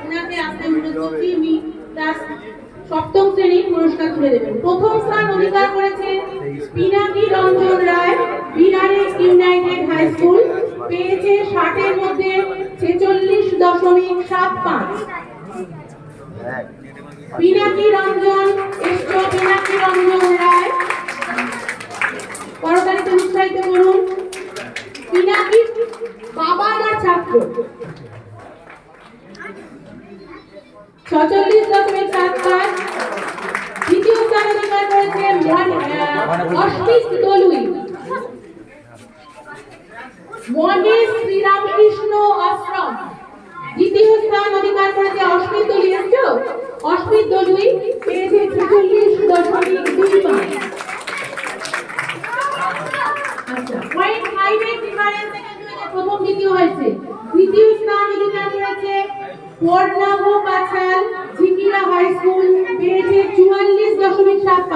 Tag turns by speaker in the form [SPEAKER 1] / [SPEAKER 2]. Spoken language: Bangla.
[SPEAKER 1] ওনাকে আসতে অনুরোধ করছি, উনি ক্লাস সপ্তম শ্রেণীর পুরস্কার তুলে দেবেন। প্রথম স্থান অধিকার করেছেন পিনাকি রঞ্জন রায়, বিহারি ইউনাইটেড হাই স্কুল, পেয়েছে 60-এর মধ্যে 46.75। পিনাকি রঞ্জন, এসছো পিনাকি রঞ্জন রায়, করতালিতে উৎসাহিত করুন। পিনাকি বাবা আমার ছাত্র। 46.75। দ্বিতীয় স্থান অধিকার করেছে অস্মিত দলুই, মহেশ শ্রীরামকৃষ্ণ আশ্রম। দ্বিতীয় স্থান অধিকার করেছে অস্মিত দলুই। এসছো অস্মিত দলুই, পেয়েছে 46.25। আচ্ছা, পয়েন্ট 5 এর ডিফারেন্স থেকে প্রথম দ্বিতীয় হয়েছে। তৃতীয় স্থান অধিকার করেছে পর্ণাভ পাছাল।